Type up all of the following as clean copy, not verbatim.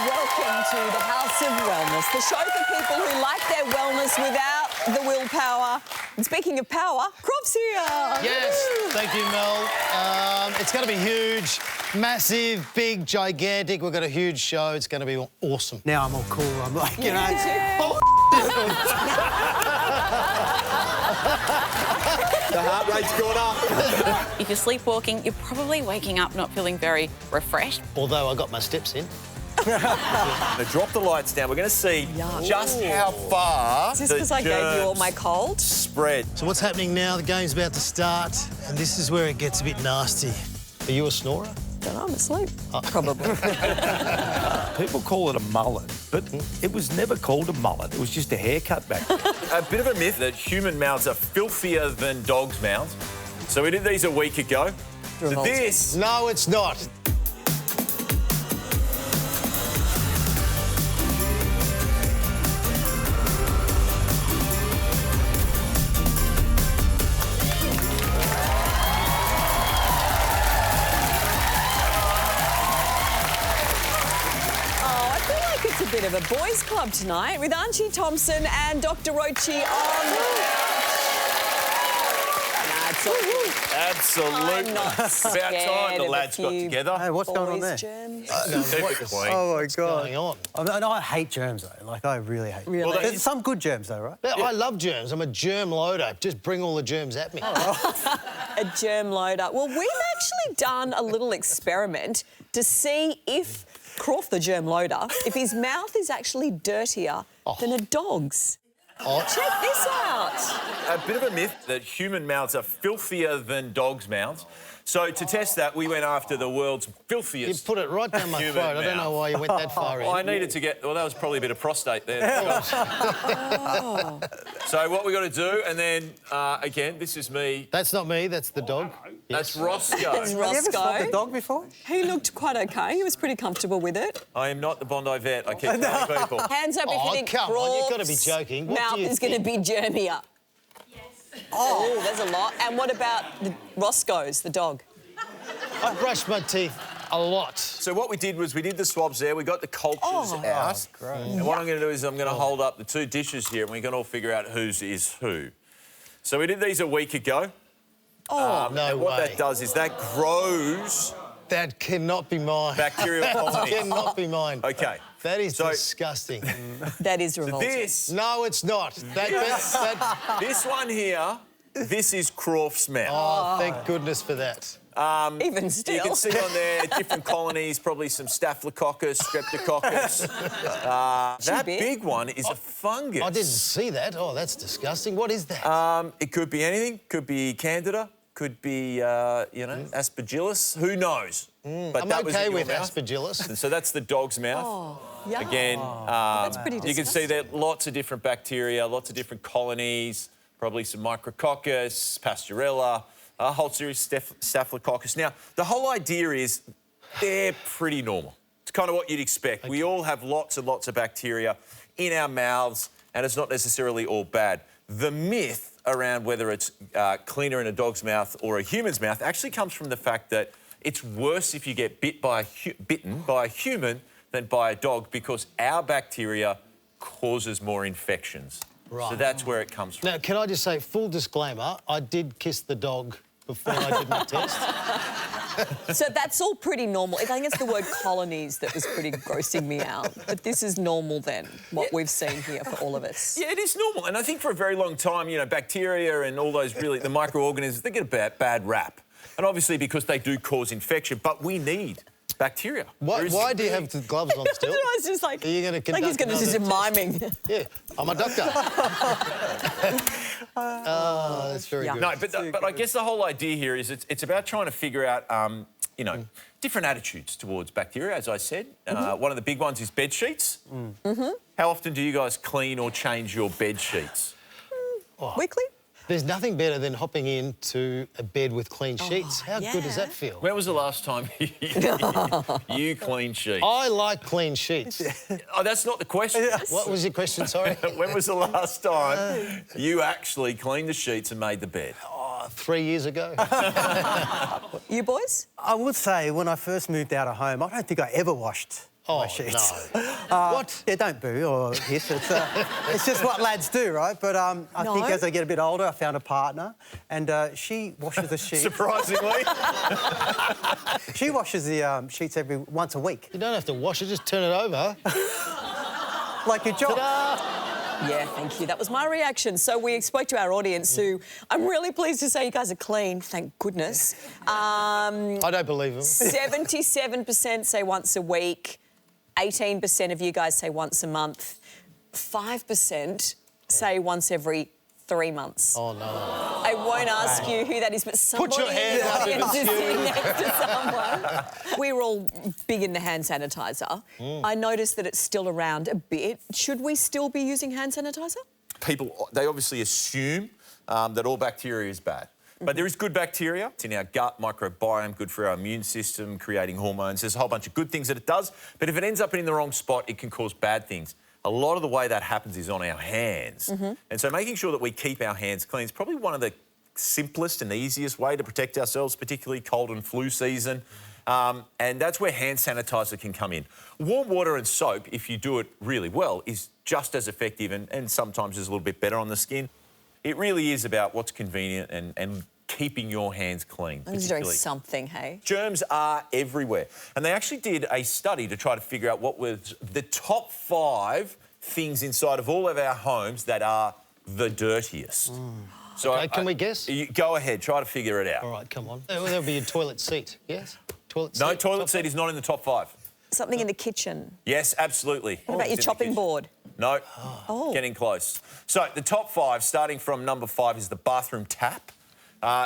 Welcome to the House of Wellness, the show for people who like their wellness without the willpower. And speaking of power, Crawford's here. Yes, thank you, Mel. It's going to be huge, massive, big, gigantic. We've got a huge show. It's going to be awesome. Now I'm all cool. I'm like, you know... The heart rate's gone up. If you're sleepwalking, you're probably waking up not feeling very refreshed. Although I got my steps in. Now drop the lights down. We're going to see just how far Is this because I gave you all my cold? spread. So what's happening now? The game's about to start, and this is where it gets a bit nasty. Are you a snorer? Don't know, I'm asleep. Probably. People call it a mullet, but it was never called a mullet. It was just a haircut back then. A bit of a myth that human mouths are filthier than dogs' mouths. So we did these a week ago. So this... No, it's not. It's a bit of a boys' club tonight with Archie, Thomspon and Dr. Rochford on. Absolutely. I'm not About time the lads got together. Hey, what's going on there? Germs. Keep it clean. Oh, my What's God. going on? I hate germs, though. Like, I really hate them. Really? Well, There's some good germs, though, right? Yeah, I love germs. I'm a germ loader. Just bring all the germs at me. A germ loader. Well, we've actually done a little experiment to see if Crawford, the germ loader, if his mouth is actually dirtier than a dog's. Check this out. A bit of a myth that human mouths are filthier than dogs' mouths. So to test that, we went after the world's You filthiest. put it right down my Human throat. I don't know mouth. why you went that far in. Well, I needed to get... Well, that was probably a bit of prostate there. So what we got to do, and then, again, this is me. That's not me, that's the dog. That's Roscoe. That's Have you ever swapped a Roscoe. dog before? He looked quite OK. He was pretty comfortable with it. I am not the Bondi vet. I keep telling people. Hands up if Oh, you think come on, you've gotta be Crawford's joking. What mouth do you is going to be germier. Oh, there's a lot. And what about the Roscoe's, the dog? I brush my teeth a lot. So what we did was we did the swabs there. We got the cultures out. great. And what I'm going to do is I'm going to hold up the two dishes here and we can all figure out whose is who. So we did these a week ago. No and what way. that does is that grows That cannot be mine. bacterial That colonies. cannot be mine. OK. That is So- disgusting. That is revolting. This, No, it's not. this one here, this is Crawford's mouth. Oh, thank goodness for that. Even still. You can see on there different colonies, probably some Staphylococcus, Streptococcus. That big? big one is a fungus. I didn't see that. Oh, that's disgusting. What is that? It could be anything. Could be Candida. Could be, Aspergillus. Who knows? But I'm that was in okay your with mouth. Aspergillus. So that's the dog's mouth. Oh, yeah. Again, That's pretty you can see disgusting. there lots of different bacteria, lots of different colonies, probably some Micrococcus, Pasteurella, a whole series of Staphylococcus. Now, the whole idea is they're pretty normal. It's kind of what you'd expect. We all have lots and lots of bacteria in our mouths, and it's not necessarily all bad. The myth around whether it's cleaner in a dog's mouth or a human's mouth actually comes from the fact that it's worse if you get bitten by a human than by a dog because our bacteria causes more infections. Right. So that's where it comes from. Now, can I just say, full disclaimer, I did kiss the dog before I did my test. So that's all pretty normal. I think it's the word colonies that was pretty grossing me out. But this is normal then, what we've seen here for all of us. Yeah, it is normal. And I think for a very long time, bacteria and all those the microorganisms, they get a bad rap. And obviously because they do cause infection, but we need bacteria. Why do you have the gloves on still? I was just like, Are you going to like he's going to do miming. Yeah, I'm a doctor. Oh, that's very good. No, but I guess the whole idea here is it's about trying to figure out, different attitudes towards bacteria, as I said. One of the big ones is bed sheets. How often do you guys clean or change your bed sheets? Weekly? There's nothing better than hopping into a bed with clean sheets. How good does that feel? When was the last time you cleaned sheets? I like clean sheets. Oh, that's not the question. What was your question, sorry? When was the last time you actually cleaned the sheets and made the bed? 3 years ago. You boys? I would say when I first moved out of home, I don't think I ever washed Oh, my sheets. no. What? Yeah, don't boo or hiss. It's just what lads do, right? But I think as I get a bit older, I found a partner, and she washes the sheets. Surprisingly. She washes the sheets once a week. You don't have to wash it, just turn it over. Like your job. Yeah, thank you. That was my reaction. So we spoke to our audience who I'm really pleased to say you guys are clean, thank goodness. I don't believe them. 77% say once a week. 18% of you guys say once a month. 5% say once every 3 months. Oh, no. I won't ask you who that is, but somebody your hand in the up if audience it's is you. sitting next to someone. We were all big in the hand sanitizer. I noticed that it's still around a bit. Should we still be using hand sanitizer? People, they obviously assume that all bacteria is bad. But there is good bacteria. It's in our gut microbiome, good for our immune system, creating hormones. There's a whole bunch of good things that it does. But if it ends up in the wrong spot, it can cause bad things. A lot of the way that happens is on our hands. And so making sure that we keep our hands clean is probably one of the simplest and easiest way to protect ourselves, particularly cold and flu season. And that's where hand sanitizer can come in. Warm water and soap, if you do it really well, is just as effective and sometimes is a little bit better on the skin. It really is about what's convenient and keeping your hands clean. I'm just doing something, hey? Germs are everywhere. And they actually did a study to try to figure out what was the top 5 things inside of all of our homes that are the dirtiest. So Okay, can we guess? Go ahead, try to figure it out. All right, come on. There'll be a toilet seat, yes? Toilet seat? No, toilet seat is not in the top 5. Something in the kitchen. Yes, absolutely. What about your chopping board? No, Oh. getting close. So the top 5, starting from number 5, is the bathroom tap,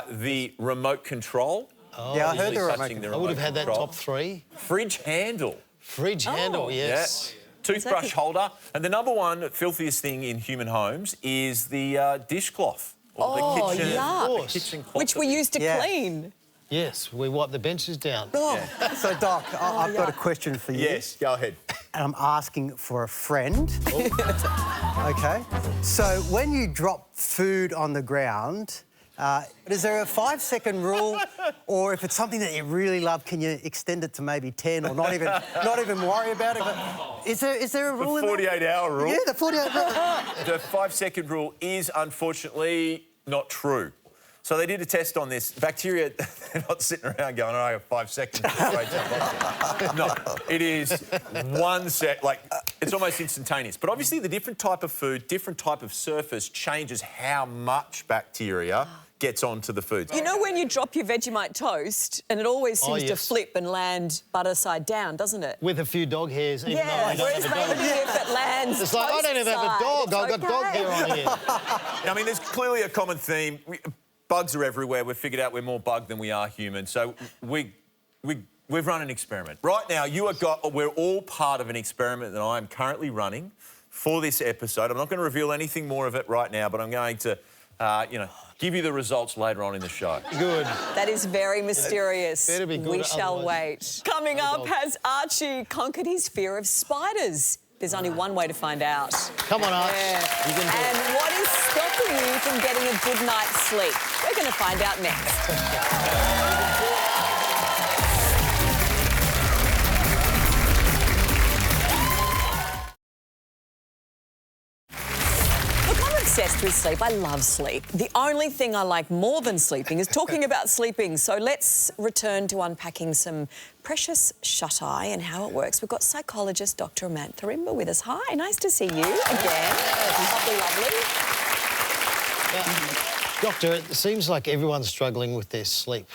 the remote control. Yeah, I heard the remote touching control. I would have had that control. top 3. Fridge handle. Fridge handle, yes. Yeah. Toothbrush holder. And the number 1 filthiest thing in human homes is the dishcloth. Or Oh, the kitchen, yuck. the kitchen cloth. Which we used to Yeah. clean. Yes, we wipe the benches down. So, Doc, I've got a question for you. Yes, go ahead. And I'm asking for a friend. OK? So when you drop food on the ground, is there a 5-second rule? Or if it's something that you really love, can you extend it to maybe 10 or not even worry about it? But is there a rule The in there? 48-hour rule. Yeah, the 48 rule. The 5-second rule is unfortunately not true. So they did a test on this. Bacteria, they're not sitting around going, oh, I have 5 seconds. No, it is 1 sec, like, it's almost instantaneous. But obviously the different type of food, different type of surface changes how much bacteria gets onto the food. You know when you drop your Vegemite toast and it always seems to yes. flip and land butter side down, doesn't it? With a few dog hairs, even though Yeah, I don't whereas have a dog. maybe if it lands It's like, I don't even have a dog, I've got dog hair on here. I mean, there's clearly a common theme. Bugs are everywhere. We've figured out we're more bug than we are human. So we've run an experiment. Right now, we're all part of an experiment that I am currently running for this episode. I'm not going to reveal anything more of it right now, but I'm going to, give you the results later on in the show. Good. That is very mysterious. Better be good, We shall otherwise- wait. Coming up, has Archie conquered his fear of spiders? There's only one way to find out. Come on, Arch. Yeah. You can do it. And what is stopping you from getting a good night's sleep? We're going to find out next. Look, I'm obsessed with sleep. I love sleep. The only thing I like more than sleeping is talking about sleeping. So let's return to unpacking some precious shut-eye and how it works. We've got psychologist Dr. Amantha Rimba with us. Hi, nice to see you again. Lovely, lovely. Doctor, it seems like everyone's struggling with their sleep.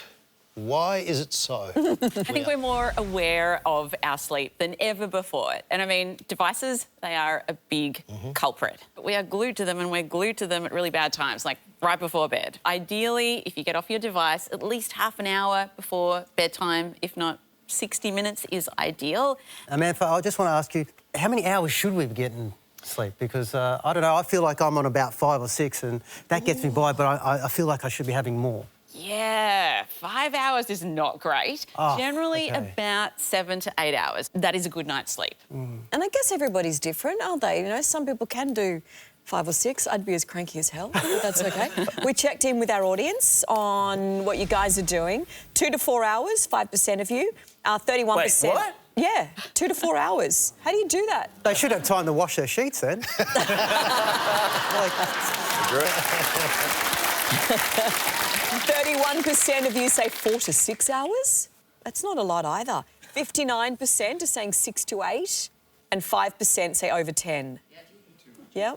Why is it so? I think we're more aware of our sleep than ever before. And I mean, devices, they are a big culprit. But we are glued to them, and we're glued to them at really bad times, like right before bed. Ideally, if you get off your device, at least half an hour before bedtime, if not 60 minutes is ideal. Amantha, I just want to ask you, how many hours should we be getting sleep? Because, I don't know, I feel like I'm on about 5 or 6 and that gets me by, but I feel like I should be having more. Yeah, 5 hours is not great. Oh, Generally okay. about 7 to 8 hours. That is a good night's sleep. And I guess everybody's different, aren't they? You know, some people can do 5 or 6. I'd be as cranky as hell, but that's okay. We checked in with our audience on what you guys are doing. 2 to 4 hours, 5% of you. 31%. Wait, what? Yeah, 2 to 4 hours. How do you do that? They should have time to wash their sheets then. Like, 31% of you say 4 to 6 hours. That's not a lot either. 59% are saying 6 to 8, and 5% say over 10. Yeah.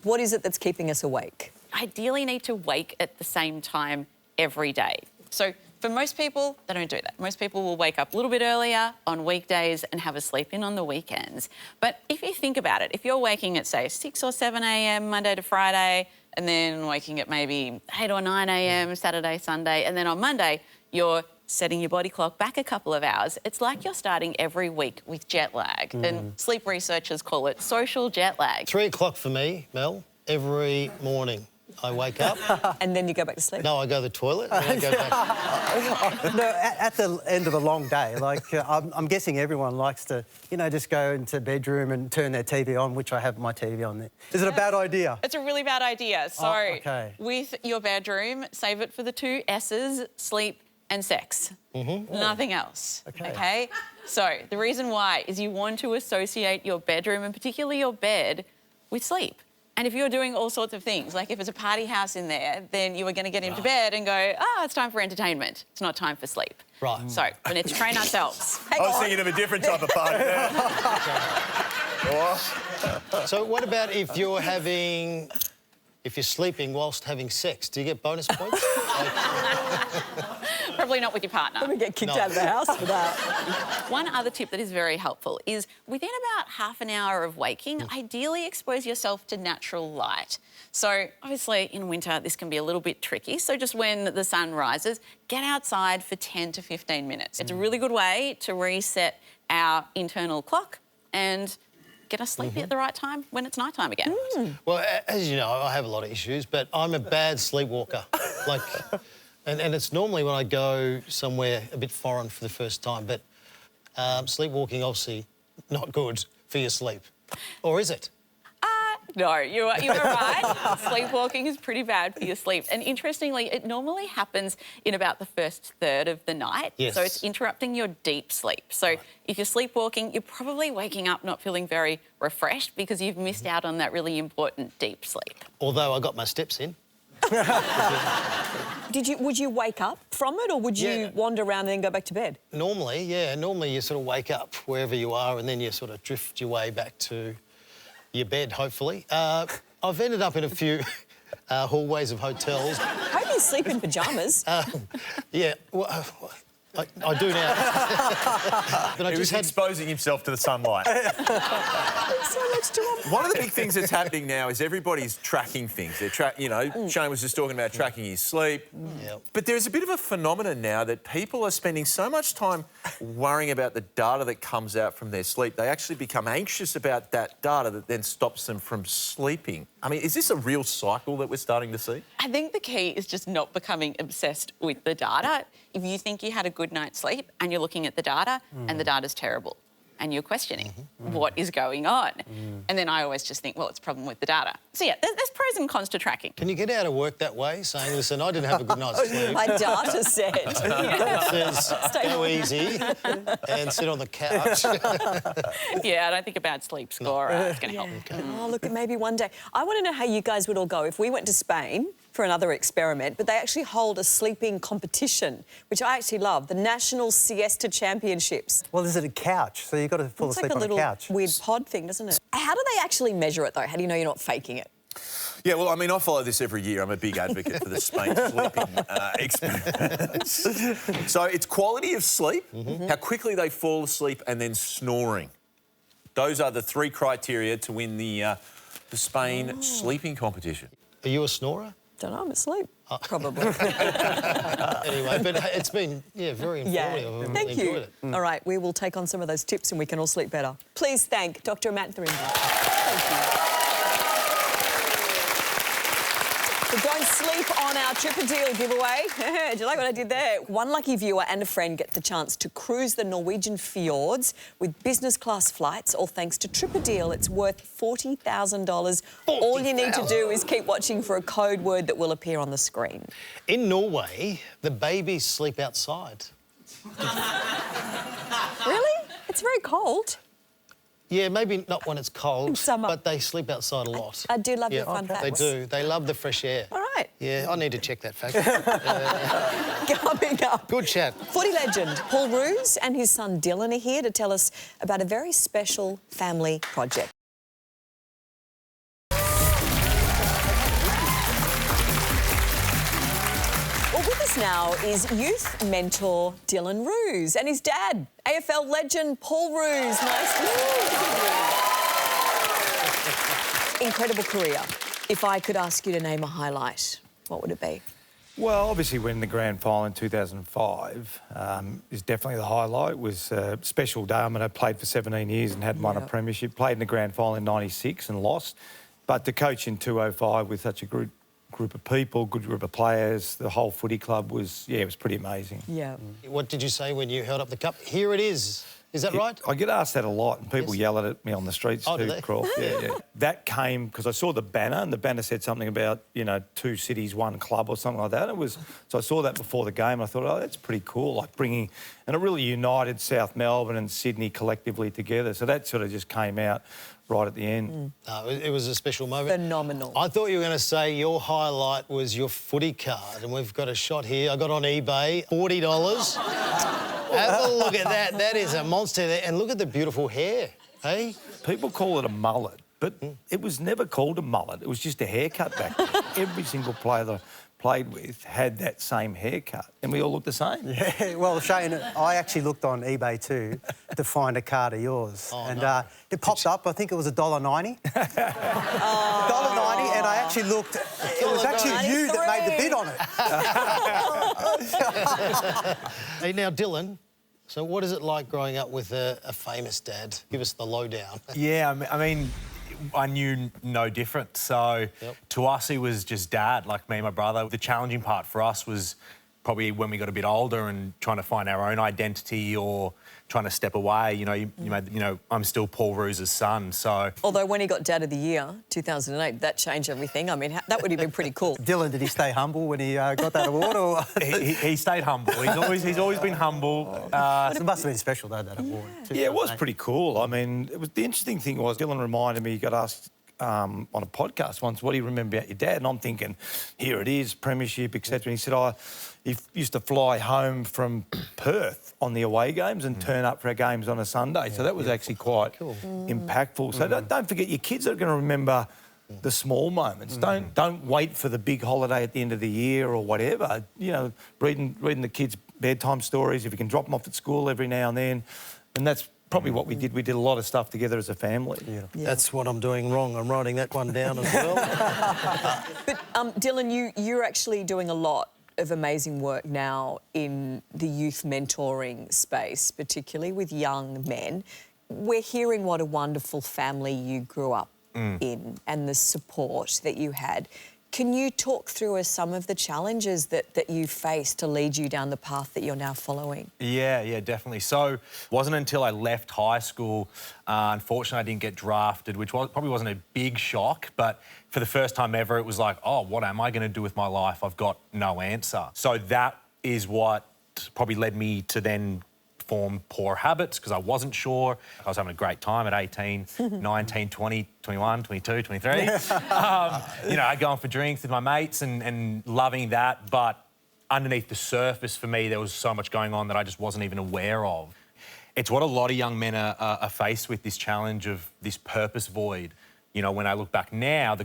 What is it that's keeping us awake? Ideally need to wake at the same time every day. So for most people, they don't do that. Most people will wake up a little bit earlier on weekdays and have a sleep in on the weekends. But if you think about it, if you're waking at, say, 6 or 7 a.m. Monday to Friday, and then waking at maybe 8 or 9 a.m. Saturday, Sunday, and then on Monday, you're setting your body clock back a couple of hours, it's like you're starting every week with jet lag. And sleep researchers call it social jet lag. 3 o'clock for me, Mel, every morning. I wake up. And then you go back to sleep? No, I go to the toilet and I go back. no, at the end of a long day, like, I'm guessing everyone likes to, you know, just go into bedroom and turn their TV on, which I have my TV on there. Is it a bad idea? It's a really bad idea. So okay. with your bedroom, save it for the 2 S's, sleep and sex. Nothing else. Okay? So the reason why is you want to associate your bedroom, and particularly your bed, with sleep. And if you're doing all sorts of things, like if it's a party house in there, then you are going to get into bed and go, it's time for entertainment. It's not time for sleep. Right. So we need to train ourselves. I was thinking of a different type of party there. So what about if you're sleeping whilst having sex? Do you get bonus points? Probably not with your partner. We get kicked out of the house for that. One other tip that is very helpful is within about half an hour of waking, ideally expose yourself to natural light. So obviously in winter, this can be a little bit tricky. So just when the sun rises, get outside for 10 to 15 minutes. It's a really good way to reset our internal clock and get us sleepy at the right time when it's nighttime again. Well, as you know, I have a lot of issues, but I'm a bad sleepwalker. Like, and it's normally when I go somewhere a bit foreign for the first time, but sleepwalking, obviously, not good for your sleep. Or is it? No, you are right. Sleepwalking is pretty bad for your sleep. And interestingly, it normally happens in about the first third of the night. Yes. So it's interrupting your deep sleep. So if you're sleepwalking, you're probably waking up not feeling very refreshed because you've missed out on that really important deep sleep. Although I got my steps in. Would you wake up from it, or would you wander around and then go back to bed? Normally, yeah. Normally you sort of wake up wherever you are and then you sort of drift your way back to your bed, hopefully. I've ended up in a few hallways of hotels. I hope you sleep in pyjamas. Yeah, well, I do now. But He was exposing himself to the sunlight. So much to One of the big things that's happening now is everybody's tracking things. Shane was just talking about tracking his sleep. But there's a bit of a phenomenon now that people are spending so much time worrying about the data that comes out from their sleep, they actually become anxious about that data that then stops them from sleeping. I mean, is this a real cycle that we're starting to see? I think the key is just not becoming obsessed with the data. If you think you had a good night's sleep and you're looking at the data and the data's terrible and you're questioning what is going on. And then I always just think, well, it's a problem with the data. So, yeah, there's pros and cons to tracking. Can you get out of work that way, saying, listen, I didn't have a good night's sleep? My data said. It says, go easy and sit on the couch. Yeah, I don't think a bad sleep score is going to help. Oh, look, maybe one day. I want to know how you guys would all go if we went to Spain for another experiment, but they actually hold a sleeping competition, which I actually love, the National Siesta Championships. Well, is it a couch? So you've got to fall asleep on a couch. It's like a little weird pod thing, doesn't it? How do they actually measure it, though? How do you know you're not faking it? Yeah, well, I mean, I follow this every year. I'm a big advocate for the Spain sleeping experiments. So it's quality of sleep, how quickly they fall asleep, and then snoring. Those are the 3 criteria to win the Spain sleeping competition. Are you a snorer? Don't know, I'm asleep. Probably. Anyway, but it's been, very informative. I've Thank enjoyed you. it. All right, we will take on some of those tips and we can all sleep better. Please thank Dr. Amantha. Thank you. So don't sleep on our Tripper Deal giveaway. Do you like what I did there? One lucky viewer and a friend get the chance to cruise the Norwegian fjords with business class flights, all thanks to Tripper Deal. It's worth $40,000. All you need to do is keep watching for a code word that will appear on the screen. In Norway, the babies sleep outside. Really? It's very cold. Yeah, maybe not when it's cold, Summer. but they sleep outside a lot. I do love your fun They facts. do. They love the fresh air. All right. Yeah, I need to check that fact. Coming up. Good chat. Footy legend Paul Roos and his son Dylan are here to tell us about a very special family project. Well, with us now is youth mentor Dylan Roos and his dad, AFL legend Paul Roos. Nice to see you. Incredible career. If I could ask you to name a highlight, what would it be? Well, obviously winning the grand final in 2005 is definitely the highlight. It was a special day. I mean, I played for 17 years and hadn't won a premiership. Played in the grand final in 96 and lost. But to coach in 2005 with such a group of people, good group of players, the whole footy club was, it was pretty amazing. Yeah. What did you say when you held up the cup? Here it is. Is that right? I get asked that a lot, and people yell at me on the streets Oh, do too, they? Crawford. Yeah. That came because I saw the banner, and the banner said something about, 2 cities, 1 club or something like that. So I saw that before the game, and I thought, oh, that's pretty cool, like bringing... And it really united South Melbourne and Sydney collectively together. So that sort of just came out right at the end. No, it was a special moment. Phenomenal. I thought you were going to say your highlight was your footy card, and we've got a shot here. I got on eBay, $40. Have a look at that. That is a monster. And look at the beautiful hair, hey? People call it a mullet, but it was never called a mullet. It was just a haircut back then. Every single player that I played with had that same haircut, and we all looked the same. Yeah, well, Shane, I actually looked on eBay too to find a card of yours. It popped up, I think it was $1.90. $1.90, and I actually looked, it was actually you that made the bid on it. Hey, now, Dylan, so what is it like growing up with a famous dad? Give us the lowdown. Yeah, I mean, I knew no different. So to us, he was just dad, like me and my brother. The challenging part for us was probably when we got a bit older and trying to find our own identity or trying to step away. I'm still Paul Roos' son, so... Although when he got Dad of the Year, 2008, that changed everything. I mean, that would have been pretty cool. Dylan, did he stay humble when he got that award? Or he stayed humble. He's always been humble. It must have been special, though, that award. Yeah, it was pretty cool. I mean, the interesting thing was Dylan reminded me, he got asked on a podcast once, what do you remember about your dad? And I'm thinking, here it is, premiership, etc. And he said, he used to fly home from Perth on the away games and turn up for our games on a Sunday. So that was actually quite impactful. So don't forget, your kids are going to remember the small moments. Don't wait for the big holiday at the end of the year or whatever. Reading the kids bedtime stories, if you can drop them off at school every now and then. And that's probably what we did. We did a lot of stuff together as a family. Yeah. That's what I'm doing wrong. I'm writing that one down as well. But, Dylan, you're actually doing a lot of amazing work now in the youth mentoring space, particularly with young men. We're hearing what a wonderful family you grew up in and the support that you had. Can you talk through some of the challenges that you faced to lead you down the path that you're now following? Yeah, definitely. So it wasn't until I left high school, unfortunately, I didn't get drafted, which probably wasn't a big shock, but for the first time ever, it was like, oh, what am I going to do with my life? I've got no answer. So that is what probably led me to then form poor habits because I wasn't sure. I was having a great time at 18, 19, 20, 21, 22, 23. I'd go on for drinks with my mates and loving that, but underneath the surface for me, there was so much going on that I just wasn't even aware of. It's what a lot of young men are faced with, this challenge of this purpose void. When I look back now,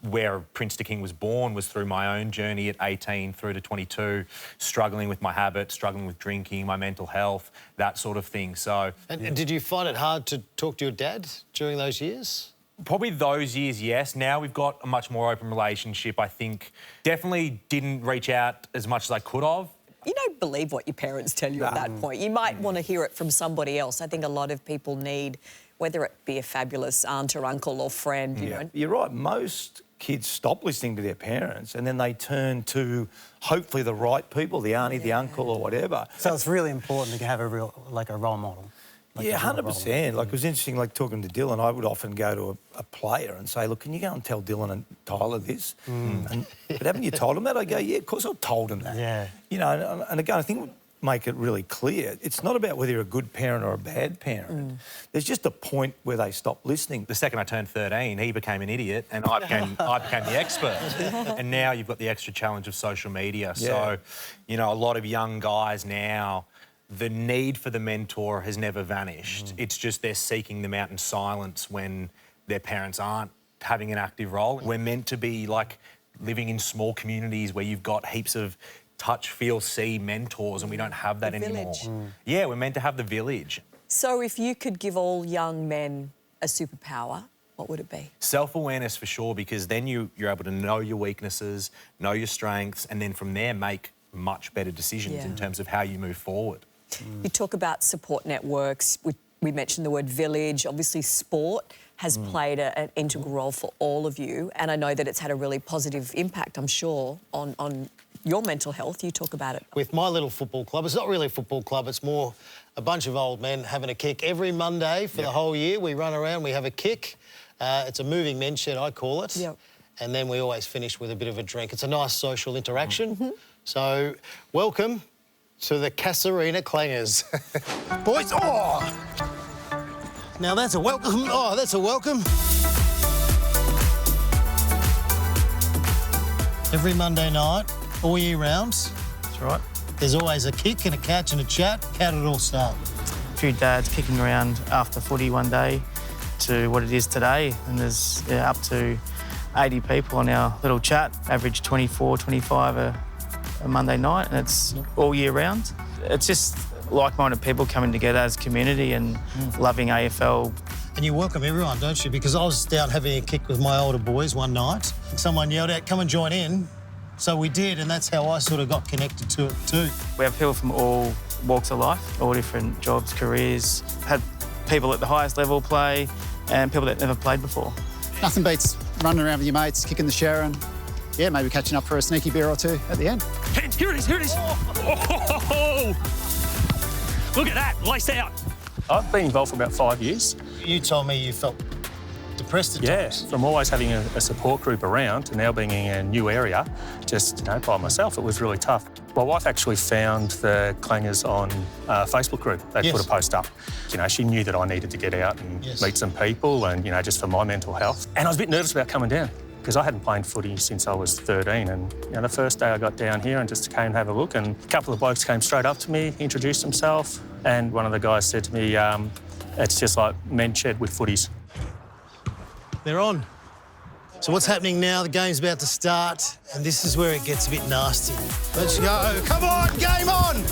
where Prince to King was born was through my own journey at 18 through to 22, struggling with my habits, struggling with drinking, my mental health, that sort of thing. So, And did you find it hard to talk to your dad during those years? Probably those years, yes. Now we've got a much more open relationship. I think definitely didn't reach out as much as I could have. You don't believe what your parents tell you at that point. You might want to hear it from somebody else. I think a lot of people need, whether it be a fabulous aunt or uncle or friend, you know. You're right. Most kids stop listening to their parents and then they turn to hopefully the right people, the auntie, the uncle or whatever. So it's really important to have a role model. Like 100%. Like, it was interesting, like, talking to Dylan, I would often go to a player and say, look, can you go and tell Dylan and Tyler this? But haven't you told him that? I go, yeah, of course I've told him that. Yeah. And again, I think make it really clear. It's not about whether you're a good parent or a bad parent. There's just a point where they stop listening. The second I turned 13, he became an idiot and I became the expert. And now you've got the extra challenge of social media. Yeah. So, you know, a lot of young guys now, the need for the mentor has never vanished. It's just they're seeking them out in silence when their parents aren't having an active role. We're meant to be like living in small communities where you've got heaps of touch, feel, see mentors, and we don't have that anymore. Yeah, we're meant to have the village. So if you could give all young men a superpower, what would it be? Self-awareness for sure, because then you're able to know your weaknesses, know your strengths, and then from there make much better decisions in terms of how you move forward. You talk about support networks. We mentioned the word village. Obviously, sport has played an integral role for all of you, and I know that it's had a really positive impact, I'm sure, on your mental health. You talk about it. With my little football club, it's not really a football club, it's more a bunch of old men having a kick. Every Monday for the whole year, we run around, we have a kick. It's a moving men's shed, I call it. Yep. And then we always finish with a bit of a drink. It's a nice social interaction. So, welcome to the Casarina Clangers. Boys, now that's a welcome. Oh, that's a welcome. Every Monday night, all year round. That's right. There's always a kick and a catch and a chat. How did it all start? A few dads kicking around after footy one day to what it is today, and there's up to 80 people on our little chat, average 24, 25 a Monday night, and it's all year round. It's just like-minded people coming together as a community and loving AFL. And you welcome everyone, don't you? Because I was down having a kick with my older boys one night. Someone yelled out, come and join in. So we did, and that's how I sort of got connected to it too. We have people from all walks of life, all different jobs, careers. Had people at the highest level play and people that never played before. Nothing beats running around with your mates, kicking the shower and, yeah, maybe catching up for a sneaky beer or two at the end. Here it is, here it is. Oh, look at that, laced out. I've been involved for about 5 years. You told me you felt depressed at times. Yeah, from always having a support group around to now being in a new area, just by myself, it was really tough. My wife actually found the Clangers on a Facebook group. They put a post up. She knew that I needed to get out and meet some people and, just for my mental health. And I was a bit nervous about coming down because I hadn't played footy since I was 13. And, the first day I got down here and just came and have a look, and a couple of blokes came straight up to me, introduced themselves, and one of the guys said to me, it's just like men's shed with footies. They're on. So what's happening now? The game's about to start, and this is where it gets a bit nasty. Let's go. Come on, game on!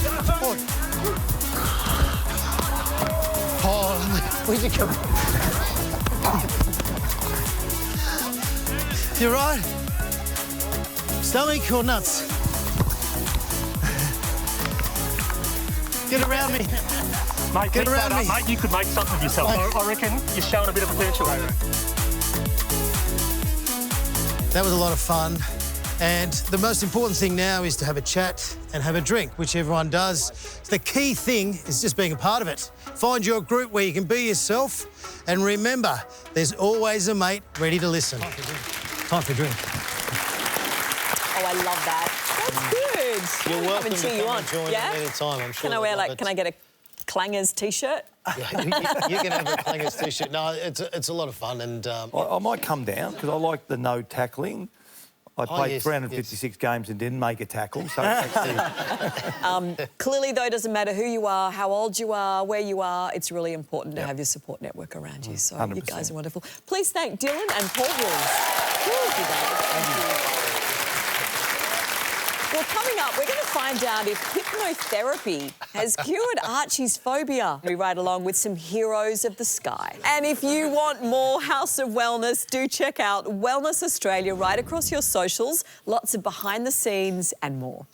Oh, where'd you come? You all right? Stomach or nuts? Get around me. Mate, Get around me. Mate, you could make something of yourself. I reckon you're showing a bit of potential. That was a lot of fun. And the most important thing now is to have a chat and have a drink, which everyone does. The key thing is just being a part of it. Find your group where you can be yourself. And remember, there's always a mate ready to listen. Time for a drink. Oh, I love that. That's good. You're welcome to come and join Yeah? any time, I'm sure. Can I get a Clangers t-shirt? Yeah, you can have a Clangers t-shirt. No, it's a lot of fun, and I might come down because I like the no tackling. I played 356 games and didn't make a tackle, so it's actually... Clearly, though, it doesn't matter who you are, how old you are, where you are, it's really important to have your support network around you. So 100%. you guys are wonderful. Please thank Dylan and Paul Wills. Thank you. Well, coming up, we're going to find out if hypnotherapy has cured Archie's phobia. We ride along with some heroes of the sky. And if you want more House of Wellness, do check out Wellness Australia right across your socials. Lots of behind the scenes and more.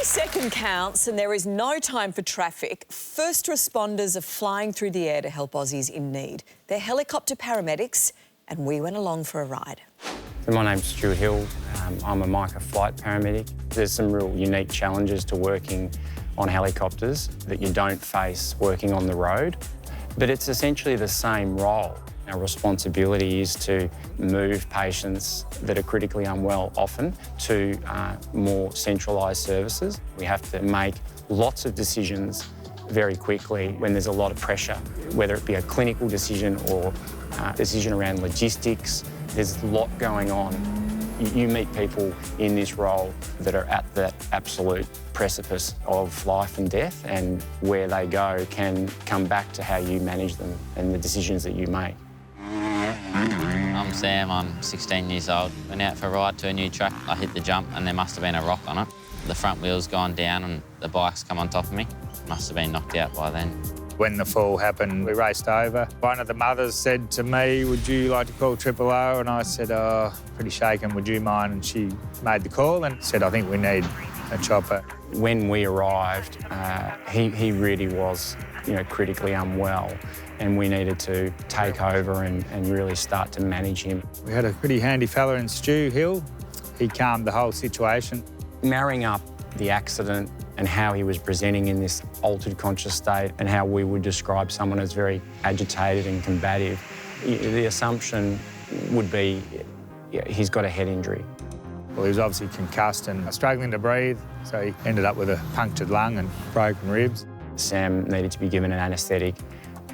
Second counts and there is no time for traffic. First responders are flying through the air to help Aussies in need. They're helicopter paramedics and we went along for a ride. So my name's Stuart Hill. I'm a Micah flight paramedic. There's some real unique challenges to working on helicopters that you don't face working on the road, but it's essentially the same role. Our responsibility is to move patients that are critically unwell often to more centralised services. We have to make lots of decisions very quickly when there's a lot of pressure, whether it be a clinical decision or a decision around logistics. There's a lot going on. You meet people in this role that are at that absolute precipice of life and death, and where they go can come back to how you manage them and the decisions that you make. I'm Sam, I'm 16 years old. Went out for a ride to a new track. I hit the jump and there must have been a rock on it. The front wheel's gone down and the bike's come on top of me. Must have been knocked out by then. When the fall happened, we raced over. One of the mothers said to me, would you like to call Triple O? And I said, oh, pretty shaken, would you mind? And she made the call and said, I think we need a chopper. When we arrived, he really was, critically unwell, and we needed to take over and really start to manage him. We had a pretty handy fella in Stu Hill. He calmed the whole situation. Marrying up the accident and how he was presenting in this altered conscious state and how we would describe someone as very agitated and combative, the assumption would be he's got a head injury. Well, he was obviously concussed and struggling to breathe, so he ended up with a punctured lung and broken ribs. Sam needed to be given an anaesthetic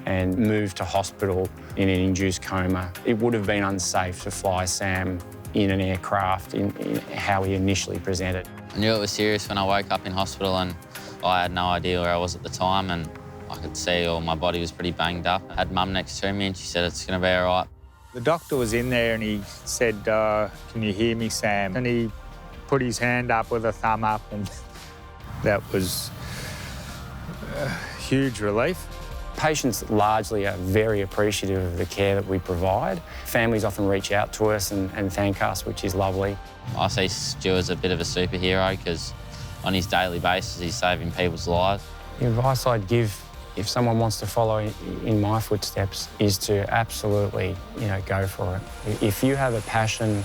and moved to hospital in an induced coma. It would have been unsafe to fly Sam in an aircraft in how he initially presented. I knew it was serious when I woke up in hospital, and I had no idea where I was at the time, and I could see my body was pretty banged up. I had Mum next to me and she said it's going to be all right. The doctor was in there and he said, can you hear me, Sam? And he put his hand up with a thumb up, and that was a huge relief. Patients largely are very appreciative of the care that we provide. Families often reach out to us and thank us, which is lovely. I see Stu as a bit of a superhero because on his daily basis he's saving people's lives. The advice I'd give if someone wants to follow in my footsteps is to absolutely, go for it. If you have a passion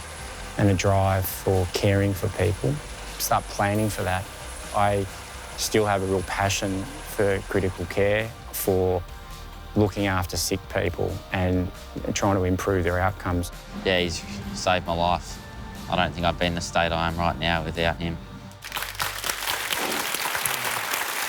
and a drive for caring for people, start planning for that. I still have a real passion for critical care, for looking after sick people and trying to improve their outcomes. Yeah, he's saved my life. I don't think I'd be in the state I am right now without him.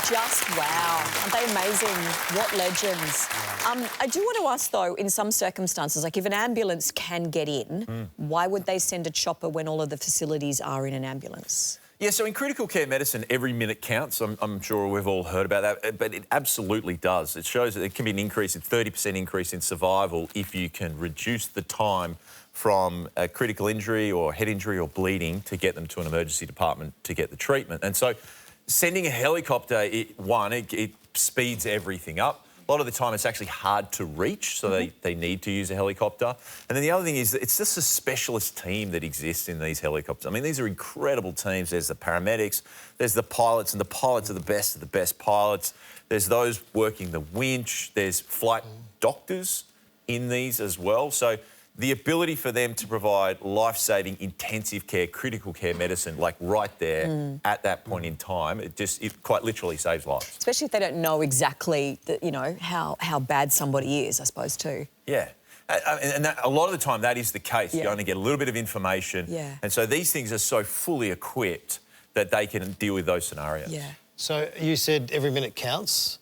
Just wow. Aren't they amazing? What legends. I do want to ask, though, in some circumstances, like if an ambulance can get in, why would they send a chopper when all of the facilities are in an ambulance? Yeah, so in critical care medicine, every minute counts. I'm sure we've all heard about that, but it absolutely does. It shows that there can be an increase, a 30% increase in survival if you can reduce the time from a critical injury or head injury or bleeding to get them to an emergency department to get the treatment. And so sending a helicopter, it speeds everything up. A lot of the time it's actually hard to reach, so they need to use a helicopter. And then the other thing is that it's just a specialist team that exists in these helicopters. I mean, these are incredible teams. There's the paramedics, there's the pilots, and the pilots are the best of the best pilots. There's those working the winch, there's flight doctors in these as well. So the ability for them to provide life-saving, intensive care, critical care medicine, like right there at that point in time, it quite literally saves lives. Especially if they don't know exactly, how bad somebody is, I suppose, too. Yeah. And a lot of the time that is the case. You only get a little bit of information. Yeah. And so these things are so fully equipped that they can deal with those scenarios. Yeah. So you said every minute counts,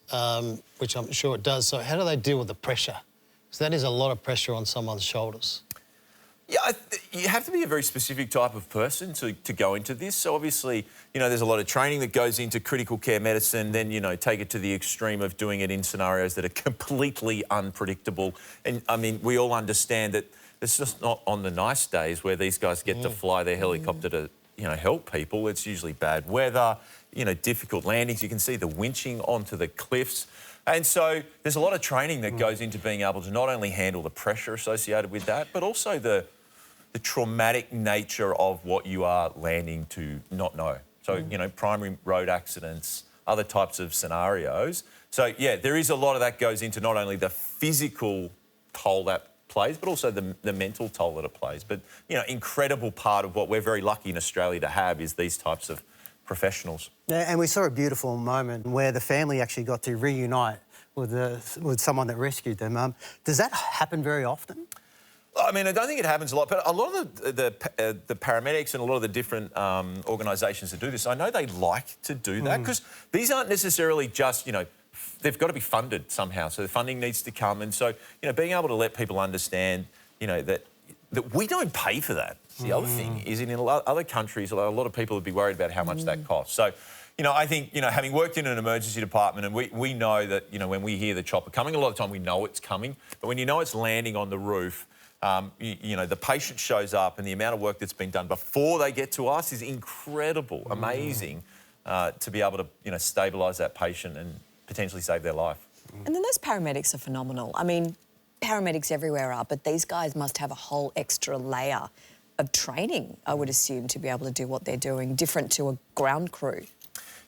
which I'm sure it does. So how do they deal with the pressure? Because that is a lot of pressure on someone's shoulders. Yeah, you have to be a very specific type of person to go into this. So obviously, there's a lot of training that goes into critical care medicine, then, take it to the extreme of doing it in scenarios that are completely unpredictable. And, I mean, we all understand that it's just not on the nice days where these guys get to fly their helicopter to, help people. It's usually bad weather, difficult landings. You can see the winching onto the cliffs. And so there's a lot of training that goes into being able to not only handle the pressure associated with that, but also the traumatic nature of what you are landing to not know. So, primary road accidents, other types of scenarios. So, yeah, there is a lot of that goes into not only the physical toll that plays, but also the mental toll that it plays. But, you know, incredible part of what we're very lucky in Australia to have is these types of professionals. Yeah, and we saw a beautiful moment where the family actually got to reunite with someone that rescued them. Does that happen very often? I mean, I don't think it happens a lot, but a lot of the paramedics and a lot of the different organisations that do this, I know they like to do that because these aren't necessarily just, you know, they've got to be funded somehow, so the funding needs to come. And so, you know, being able to let people understand, you know, that we don't pay for that. The other thing is in other countries, a lot of people would be worried about how much that costs. So, you know, I think, you know, having worked in an emergency department, and we know that, you know, when we hear the chopper coming, a lot of the time we know it's coming, but when you know it's landing on the roof, you know, the patient shows up and the amount of work that's been done before they get to us is incredible, amazing, to be able to, you know, stabilise that patient and potentially save their life. And then those paramedics are phenomenal. I mean, paramedics everywhere are, but these guys must have a whole extra layer of training, I would assume, to be able to do what they're doing, different to a ground crew.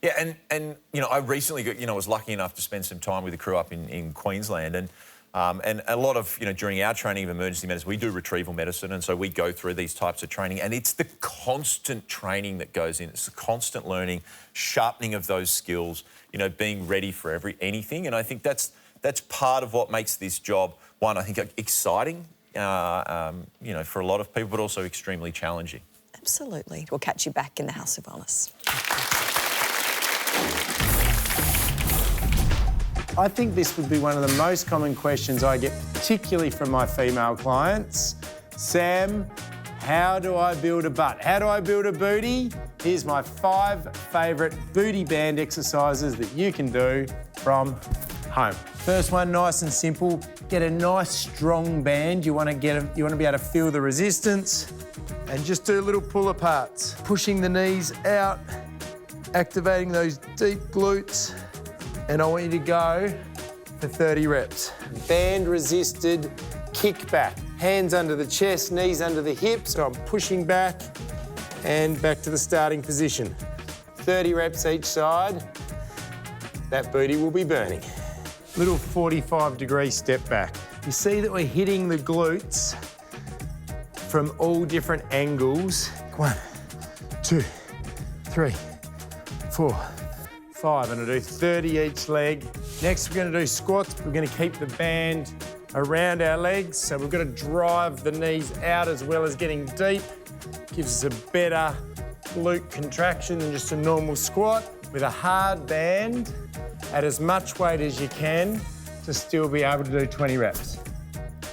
Yeah, and you know, I recently was lucky enough to spend some time with the crew up in Queensland, and a lot of, you know, during our training of emergency medicine, we do retrieval medicine, and so we go through these types of training, and it's the constant training that goes in. It's the constant learning, sharpening of those skills, you know, being ready for anything, and I think that's part of what makes this job, one, I think, exciting, you know, for a lot of people, but also extremely challenging. Absolutely. We'll catch you back in the House of Honours. I think this would be one of the most common questions I get, particularly from my female clients. Sam, how do I build a butt? How do I build a booty? Here's my 5 favourite booty band exercises that you can do from home. First one, nice and simple. Get a nice strong band. You want to be able to feel the resistance, and just do little pull aparts. Pushing the knees out, activating those deep glutes. And I want you to go for 30 reps. Band resisted kick back. Hands under the chest, knees under the hips. So I'm pushing back and back to the starting position. 30 reps each side. That booty will be burning. Little 45-degree step back. You see that we're hitting the glutes from all different angles. 1, 2, 3, 4, 5, and I'll do 30 each leg. Next, we're going to do squats. We're going to keep the band around our legs, so we've got to drive the knees out as well as getting deep. Gives us a better glute contraction than just a normal squat, with a hard band at as much weight as you can to still be able to do 20 reps.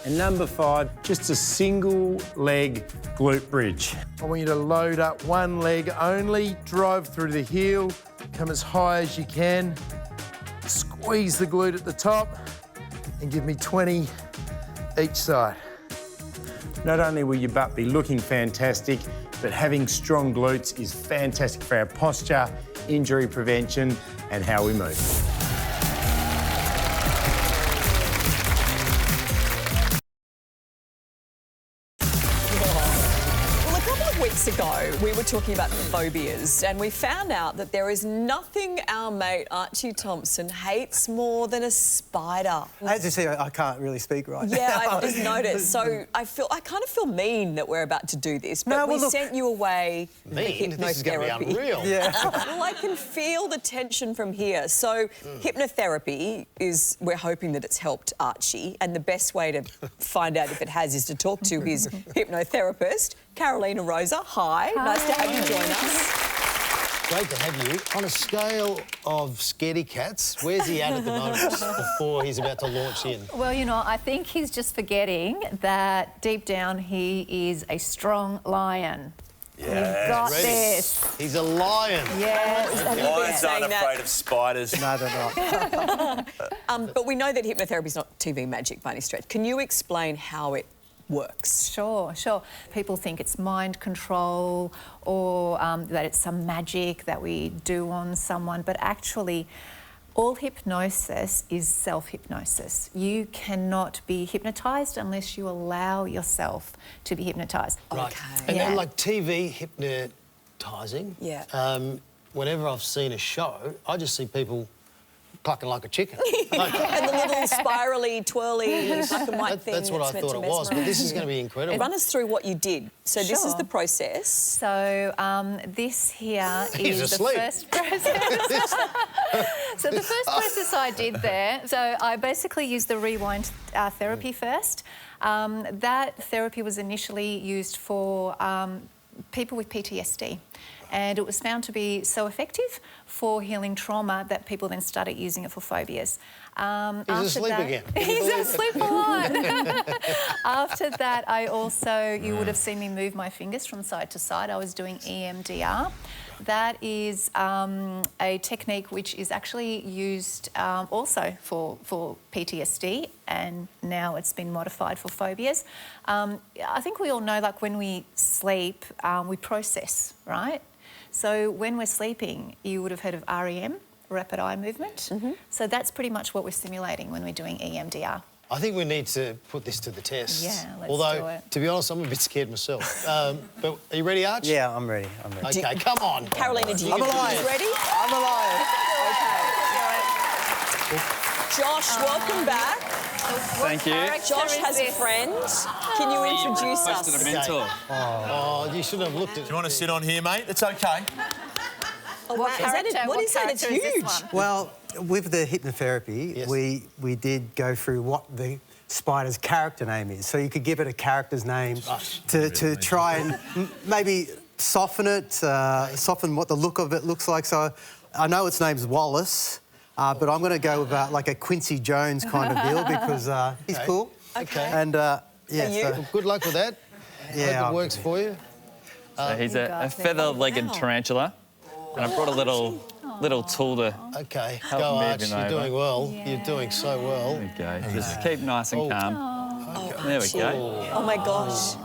And number 5, just a single leg glute bridge. I want you to load up one leg only, drive through the heel, come as high as you can, squeeze the glute at the top, and give me 20 each side. Not only will your butt be looking fantastic, but having strong glutes is fantastic for our posture, injury prevention, and how we move. Weeks ago, we were talking about phobias, and we found out that there is nothing our mate Archie Thomspon hates more than a spider. As you see, I can't really speak right now. Yeah, I just noticed. So I kind of feel mean that we're about to do this, but we sent you away for hypnotherapy. This is going to be unreal. Yeah. Well, I can feel the tension from here. So hypnotherapy is, we're hoping that it's helped Archie, and the best way to find out if it has is to talk to his hypnotherapist, Carolina Rosa. Hi, nice to have you join us. Great to have you. On a scale of scaredy cats, where's he at the moment before he's about to launch in? Well, you know, I think he's just forgetting that deep down he is a strong lion. Yeah, we've got this. He's a lion. Yes. Lions aren't afraid of spiders. No, they're not. But we know that hypnotherapy is not TV magic by any stretch. Can you explain how it works? Sure. People think it's mind control or that it's some magic that we do on someone, but actually all hypnosis is self-hypnosis. You cannot be hypnotised unless you allow yourself to be hypnotised. Right. Okay. And then, like TV hypnotising, whenever I've seen a show, I just see people clucking like a chicken. And the little spirally, twirly, black and white thing. That's what I thought it was, but this is going to be incredible. Run us through what you did. So this is the process. So this here He's is asleep. the first process. So the first process I did there, so I basically used the rewind therapy first. That therapy was initially used for people with PTSD. And it was found to be so effective for healing trauma that people then started using it for phobias. He's asleep again. He's asleep a lot. After that, I also, you would have seen me move my fingers from side to side. I was doing EMDR. That is a technique which is actually used also for PTSD, and now it's been modified for phobias. I think we all know, like, when we sleep, we process, right? So when we're sleeping, you would have heard of REM, rapid eye movement. So that's pretty much what we're simulating when we're doing EMDR. I think we need to put this to the test. Yeah, let's Although, do it. to be honest, I'm a bit scared myself. But are you ready, Arch? Yeah, I'm ready. OK, come on. Carolina, do you I'm alive. ready? I'm alive. Josh, welcome back. Thank you. Josh has a friend. Can you introduce us? A mentor. Oh, you shouldn't have looked at... Do you want to sit on here, mate? It's OK. What is that? It's huge. Well, with the hypnotherapy, we did go through what the spider's character name is. So you could give it a character's name to try and maybe soften it, soften what the look of it looks like. So I know its name's Wallace, but I'm going to go with like a Quincy Jones kind of deal because he's cool. OK. And yeah, so good luck with that. Yeah, hope it works for you. So he's a feather-legged tarantula, and I brought a little tool to OK, help go move Arch, him you're over. doing well. You're doing so well. There we go. Just keep nice and calm. There we go. Oh, my gosh.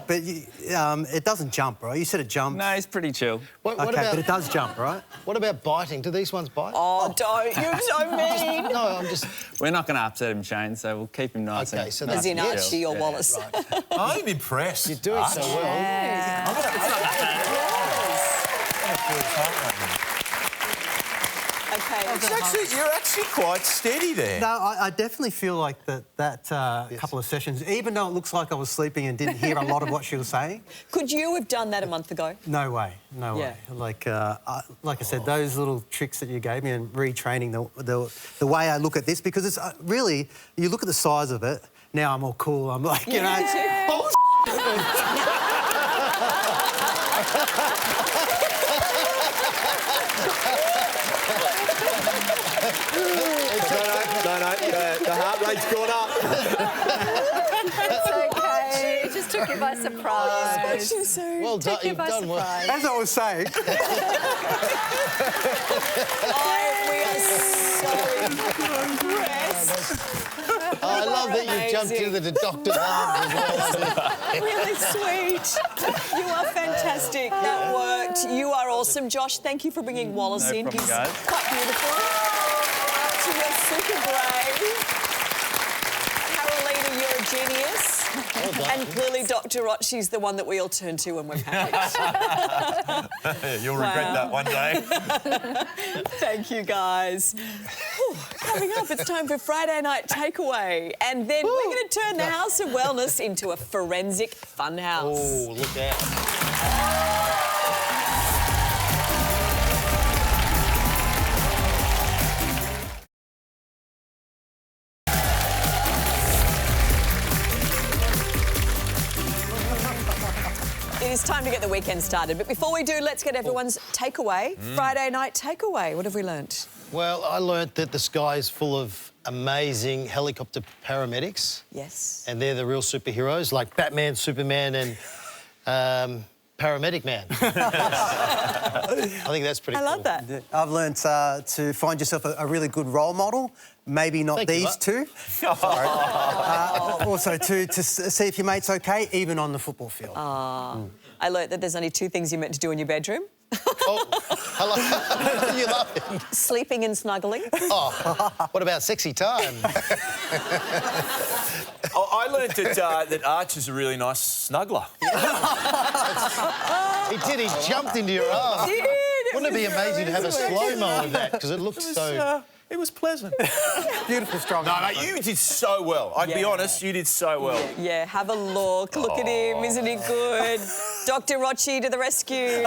But it doesn't jump, right? You said it jumps. No, he's pretty chill. What Okay, about, but it does jump, right? What about biting? Do these ones bite? Oh, don't. You're so mean. No, I'm just... We're not going to upset him, Shane, so we'll keep him nice and so As in chill. Archie or Wallace. Right. I'm impressed. You're doing so well. Okay. You're actually quite steady there. No, I definitely feel like that couple of sessions, even though it looks like I was sleeping and didn't hear a lot of what she was saying. Could you have done that a month ago? No way, no way. Like I said, those little tricks that you gave me and retraining the way I look at this, because it's really, you look at the size of it, now I'm all cool, I'm like, you know... The heart rate's gone up. It's okay. It just took you by surprise. Well done, you've done well. As I was saying. We are so impressed. I love that you jumped into the doctor's arms as well. Really sweet. You are fantastic. That worked. You are awesome. Josh, thank you for bringing Wallace in. problem, He's guys. quite beautiful. Archie, you're super brave. Carolina, you're a genius. And clearly Dr. Archie's the one that we all turn to when we're panicked. You'll regret that one day. Thank you, guys. Whew, coming up, it's time for Friday Night Takeaway. And then we're going to turn the House of Wellness into a forensic funhouse. Oh, look out. It is time to get the weekend started. But before we do, let's get everyone's takeaway. Friday Night Takeaway. What have we learnt? Well, I learnt that the sky is full of amazing helicopter paramedics. Yes. And they're the real superheroes, like Batman, Superman and Paramedic Man. I think that's pretty cool. I love that. I've learnt to find yourself a really good role model. Maybe not these two. Sorry. Also, to see if your mate's OK, even on the football field. I learnt that there's only two things you're meant to do in your bedroom. Oh, hello. You're laughing. Sleeping and snuggling. Oh, what about sexy time? I learnt that Arch is a really nice snuggler. He did. He jumped into your arms. He did. Wouldn't it be amazing to have a slow-mo of that? Because it looks so... It was pleasant. Beautiful, strong. No, mate, you did so well. I'd be honest, you did so well. Yeah, have a look. Look at him. Isn't he good? Dr. Archie to the rescue.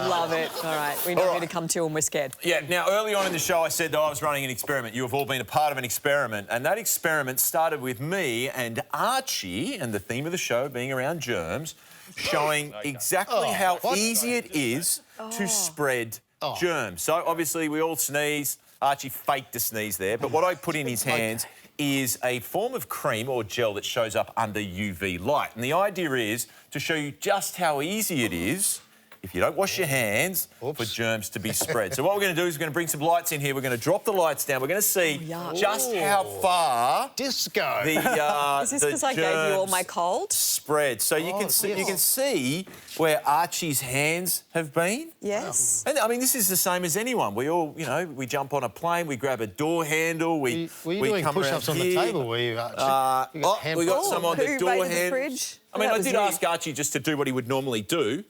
Love it. All right, we know who to come to and we're scared. Yeah, now, early on in the show, I said that I was running an experiment. You have all been a part of an experiment, and that experiment started with me and Archie, and the theme of the show being around germs, showing exactly how easy it is to spread germs. So, obviously, we all sneeze. Archie faked a sneeze there, but what I put in his hands is a form of cream or gel that shows up under UV light. And the idea is to show you just how easy it is, if you don't wash your hands, for germs to be spread. So what we're going to do is we're going to bring some lights in here. We're going to drop the lights down. We're going to see just how far disco is this because I gave you all my cold? Spread. So you can see where Archie's hands have been. Yes. And I mean, this is the same as anyone. We all, you know, we jump on a plane, we grab a door handle, were you doing come push-ups on the table, were you, Archie? We got some on the door handle. Fridge. I mean, I did ask Archie just to do what he would normally do.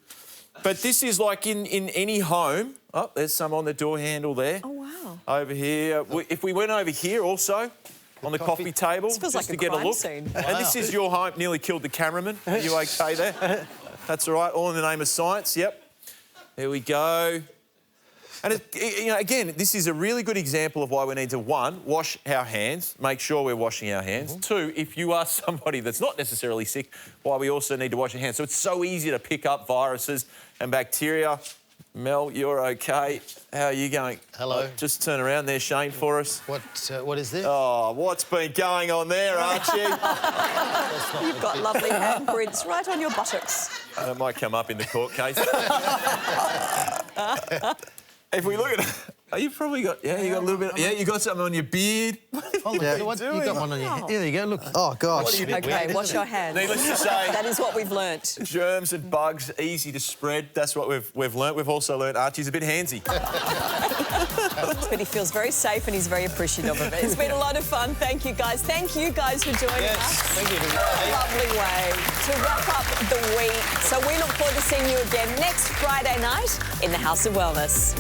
But this is like in any home. Oh, there's some on the door handle there. Oh, wow. Over here. If we went over here also, on the coffee table, this feels just like to a get a crime look. scene. And this is your home. Nearly killed the cameraman. Are you OK there? That's all right. All in the name of science. Yep. There we go. And, you know, again, this is a really good example of why we need to, one, wash our hands, make sure we're washing our hands. Two, if you are somebody that's not necessarily sick, why we also need to wash your hands. So it's so easy to pick up viruses and bacteria. Mel, you're OK. How are you going? Hello. Just turn around there, Shane, for us. What is this? Oh, what's been going on there, Archie? You've got lovely handprints right on your buttocks. It might come up in the court case. If we look at it, you probably got, you got a little bit, you got something on your beard. You got one on your head. There you go, look. Oh, gosh. OK, wash your hands. Needless to say, that is what we've learnt. Germs and bugs, easy to spread. That's what we've learnt. We've also learnt Archie's a bit handsy. But he feels very safe and he's very appreciative of it. It's been a lot of fun. Thank you, guys. Thank you guys for joining us. Thank you. Lovely way to wrap up the week. So we look forward to seeing you again next Friday night in the House of Wellness.